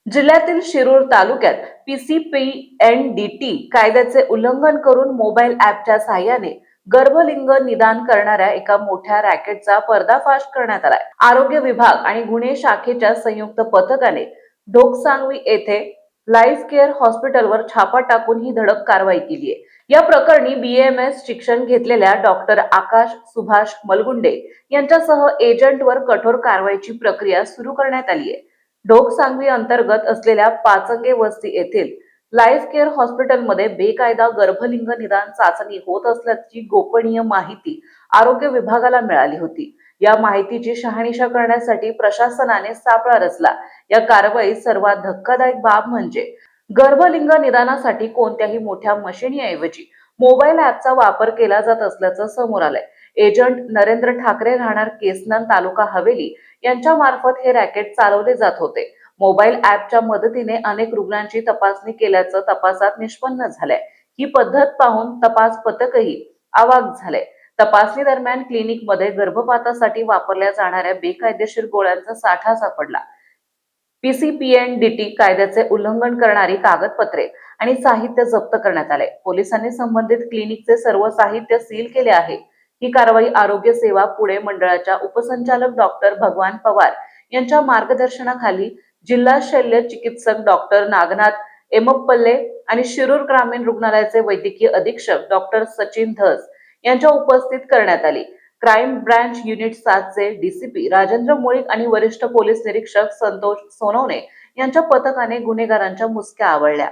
जिल्ह्यातील शिरूर तालुक्यात पीसीपीएनडीटी कायद्याचे उल्लंघन करून मोबाईल ॲपच्या साहाय्याने गर्भलिंग निदान करणाऱ्या एका मोठ्या रॅकेटचा पर्दाफाश करण्यात आलाय। आरोग्य विभाग आणि गुन्हे शाखेच्या संयुक्त पथकाने ढोकसांगवी येथे लाईफ केअर हॉस्पिटलवर छापा टाकून ही धडक कारवाई केली आहे। या प्रकरणी बीएमएस शिक्षण घेतलेल्या डॉक्टर आकाश सुभाष मलगुंडे यांच्यासह एजंटवर कठोर कारवाईची प्रक्रिया सुरू करण्यात आली आहे। ढोकसांगवी अंतर्गत असलेल्या पाचंगे वस्ती येथील लाईफ केअर हॉस्पिटलमध्ये बेकायदा गर्भलिंग निदान चाचणी होत असल्याची गोपनीय माहिती आरोग्य विभागाला मिळाली होती। या माहितीची शहानिशा करण्यासाठी प्रशासनाने सापळा रचला। या कारवाईत सर्वात धक्कादायक बाब म्हणजे गर्भलिंग निदानासाठी कोणत्याही मोठ्या मशिनीऐवजी मोबाईल ॲपचा वापर केला जात असल्याचं समोर आलंय। एजंट नरेंद्र ठाकरे राहणार केसनंद तालुका हवेली यांच्या मार्फत हे रॅकेट चालवले जात होते। मोबाईल ॲपच्या मदतीने अनेक रुग्णांची तपासणी केल्याचं तपासात निष्पन्न झालंय। ही पद्धत पाहून तपास पथकही अवाक झालंय। तपासणी दरम्यान क्लिनिकमध्ये गर्भपातासाठी वापरल्या जाणाऱ्या बेकायदेशीर गोळ्यांचा साठा सापडला। पीसीपीएनडीटी कायद्याचे उल्लंघन करणारी कागदपत्रे आणि साहित्य जप्त करण्यात आले। पोलिसांनी संबंधित क्लिनिकचे सर्व साहित्य सील केले आहे। ही कारवाई आरोग्य सेवा पुणे मंडळाच्या उपसंचालक डॉक्टर भगवान पवार यांच्या मार्गदर्शनाखाली जिल्हा शल्य चिकित्सक डॉक्टर नागनाथ एमप्पल्ले आणि शिरूर ग्रामीण रुग्णालयाचे वैद्यकीय अधीक्षक डॉक्टर सचिन धस यांच्या उपस्थित करण्यात आली। क्राईम ब्रांच युनिट 7 चे डीसीपी राजेंद्र मुळीक आणि वरिष्ठ पोलीस निरीक्षक संतोष सोनवणे यांच्या पथकाने गुन्हेगारांच्या मुसक्या आवळल्या।